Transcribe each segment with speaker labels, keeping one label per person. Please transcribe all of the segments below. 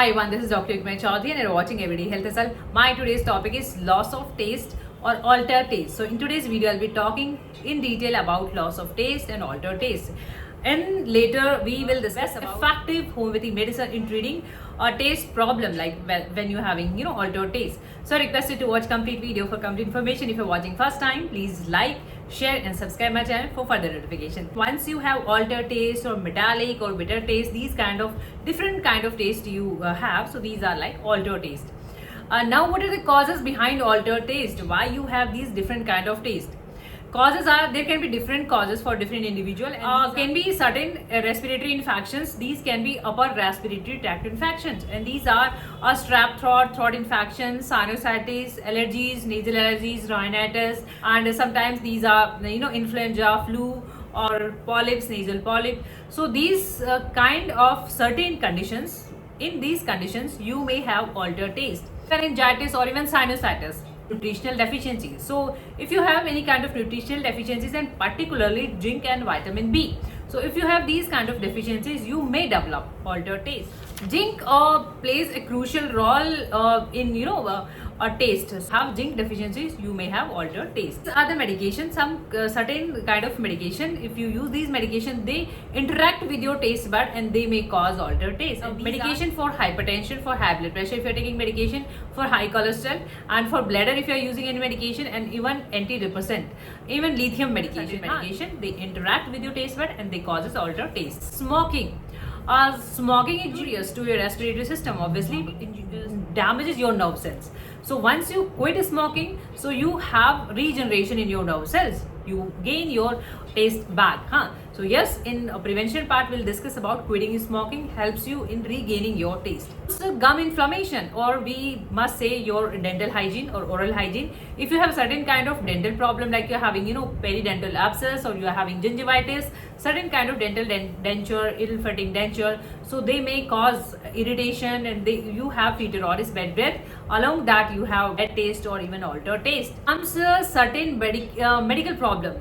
Speaker 1: Hi everyone, this is Dr. Yukmay Chaudhary and you're watching Everyday Health Result. My today's topic is loss of taste or altered taste. So in today's video, I'll be talking in detail about loss of taste and altered taste. And later we will discuss about effective homeopathy medicine in treating a taste problem like when you're having altered taste. So I request you to watch complete video for complete information. If you're watching first time, please like, share and subscribe my channel for further notification. Once you have altered taste or metallic or bitter taste, these kind of different kind of taste you have, so these are like altered taste. Now what are the causes behind altered taste? Why you have these different kind of taste? Causes are, there can be different causes for different individual. Can be certain respiratory infections. These can be upper respiratory tract infections, and these are strep throat, throat infections, sinusitis, allergies, nasal allergies, rhinitis, and sometimes these are influenza, flu, or polyps, nasal polyp. So these kind of certain conditions, in these conditions you may have altered taste. Laryngitis or even sinusitis. Nutritional deficiencies. So if you have any kind of nutritional deficiencies, and particularly zinc and vitamin B, so if you have these kind of deficiencies, you may develop altered taste. Zinc plays a crucial role in a taste. Have zinc deficiencies, you may have altered taste. Other medications, some certain kind of medication, if you use these medications, they interact with your taste bud and they may cause altered taste. Medication for hypertension, for high blood pressure if you are taking medication, for high cholesterol, and for bladder if you are using any medication, and even antidepressant, even lithium medication, they interact with your taste bud and they causes altered taste. Smoking. Smoking is injurious to your respiratory system. Obviously, it damages your nerve cells. So once you quit smoking, so you have regeneration in your nerve cells. You gain your taste back. So yes, in a prevention part, we'll discuss about quitting smoking helps you in regaining your taste. So gum inflammation, or we must say your dental hygiene or oral hygiene. If you have certain kind of dental problem, like you're having peridental abscess, or you are having gingivitis, certain kind of dental denture, ill-fitting denture, so they may cause irritation, and you have fetal oris bad breath. Along that, you have bad taste or even altered taste. Comes certain medical problem,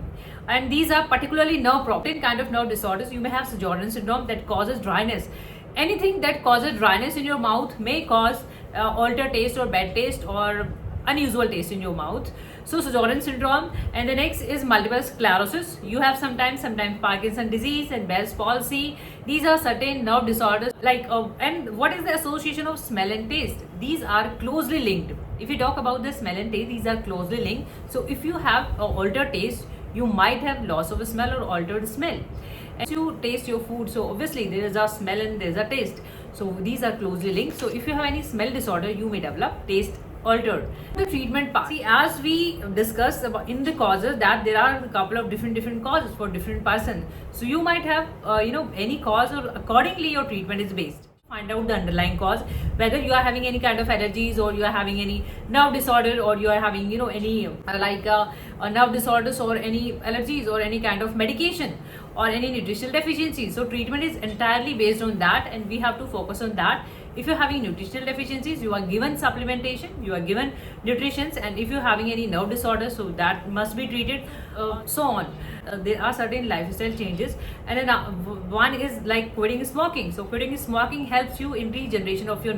Speaker 1: and these are particularly nerve problem. Kind of nerve disorders, you may have Sjögren's syndrome that causes dryness. Anything that causes dryness in your mouth may cause altered taste or bad taste or unusual taste in your mouth. So Sjögren's syndrome. And the next is multiple sclerosis. You have sometimes Parkinson's disease and Bell's palsy. These are certain nerve disorders. And what is the association of smell and taste? These are closely linked. If you talk about the smell and taste, these are closely linked. So if you have altered taste, you might have loss of smell or altered smell. As you taste your food, so obviously there is a smell and there is a taste. So these are closely linked. So if you have any smell disorder, you may develop taste altered. The treatment part. See, as we discussed about in the causes, that there are a couple of different causes for different person. So you might have any cause, or accordingly your treatment is based. Find out the underlying cause, whether you are having any kind of allergies, or you are having any nerve disorder, or you are having any nerve disorders, or any allergies, or any kind of medication, or any nutritional deficiencies. So treatment is entirely based on that, and we have to focus on that. If you're having nutritional deficiencies, you are given supplementation, you are given nutritions, and if you're having any nerve disorders, so that must be treated, so on. There are certain lifestyle changes, and then one is like quitting smoking. So quitting smoking helps you in regeneration of your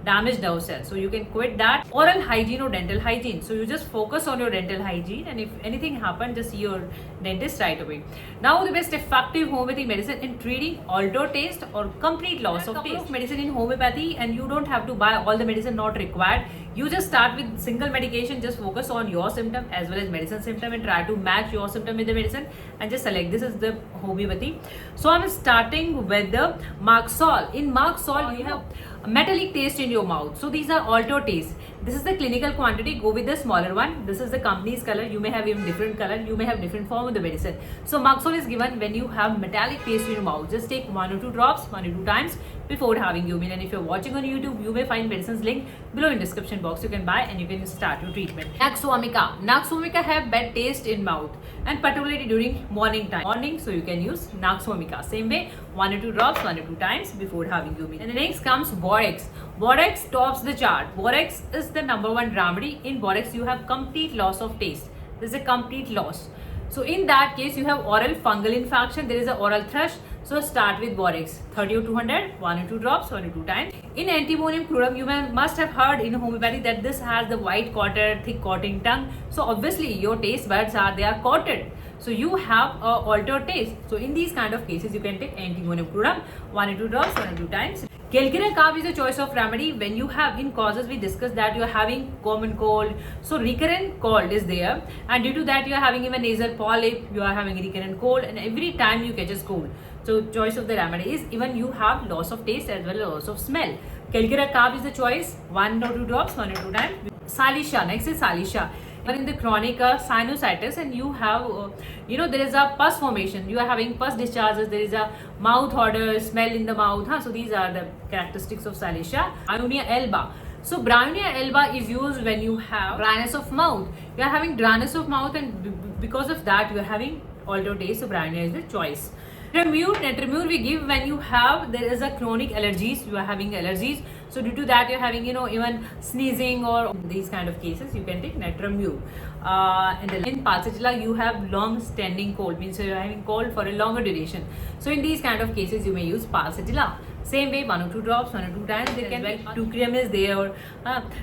Speaker 1: damaged nerve cells. So you can quit that. Oral hygiene or dental hygiene. So you just focus on your dental hygiene, and if anything happens, just see your dentist right away. Now the best effective homeopathy medicine in treating altered taste or complete loss of taste. Medicine in homeopathy, and you don't have to buy all the medicine, not required. You just start with single medication, just focus on your symptom as well as medicine symptom, and try to match your symptom with the medicine, and just select this is the homeopathy. So I'm starting with the Marxol. In Marxol, you have metallic taste in your mouth. So these are altered taste. This is the clinical quantity. Go with the smaller one. This is the company's color. You may have even different color. You may have different form of the medicine. So Marxol is given when you have metallic taste in your mouth. Just take 1 or 2 drops, 1 or 2 times before having your meal. And if you're watching on YouTube, you may find medicines link below in description box. You can buy and you can start your treatment. Nux vomica. Nux vomica have bad taste in mouth, and particularly during morning time. So you can use Nux vomica. Same way, 1 or 2 drops, 1 or 2 times before having your meal. And the next comes Borax. Borax tops the chart. Borax is the #1 remedy. In Borax, you have complete loss of taste. This is a complete loss. So in that case, you have oral fungal infection. There is a oral thrush. So start with Borex 30 or 200, 1 or 2 drops, 1 or 2 times. In Antimonium crurum, you must have heard in homeopathy that this has the white coated, thick coating tongue. So obviously your taste buds they are coated. So you have a altered taste. So in these kind of cases, you can take Antimonium crurum 1 or 2 drops, 1 or 2 times. Kelkira carb is a choice of remedy when you have, in causes we discussed that you are having common cold, so recurrent cold is there, and due to that you are having even nasal polyp, you are having recurrent cold, and every time you catch a cold. So choice of the remedy is even you have loss of taste as well as loss of smell. Kelkira carb is the choice, 1 or 2 drops, 1 or 2 times. Salisha, next is Salisha. In the chronic sinusitis, and you have there is a pus formation, you are having pus discharges, there is a mouth odor, smell in the mouth, so these are the characteristics of Salisha. Bryonia alba. So Bryonia alba is used when you have dryness of mouth, you are having dryness of mouth, and because of that you are having altered taste. So Bryonia is the choice. Netramure we give when you have, there is a chronic allergies, you are having allergies, so due to that you are having even sneezing or these kind of cases, you can take Netramure. And in Palsatilla you have long standing cold, means you are having cold for a longer duration, so in these kind of cases you may use Palsatilla. Same way, 1 or 2 drops, 1 or 2 times. They can Teucrium is there.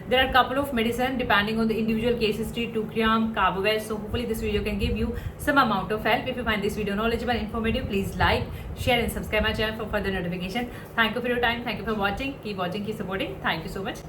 Speaker 1: There are a couple of medicine depending on the individual case history, Teucrium, Carbovest. So hopefully this video can give you some amount of help. If you find this video knowledgeable and informative, please like, share and subscribe my channel for further notification. Thank you for your time. Thank you for watching. Keep watching, keep supporting. Thank you so much.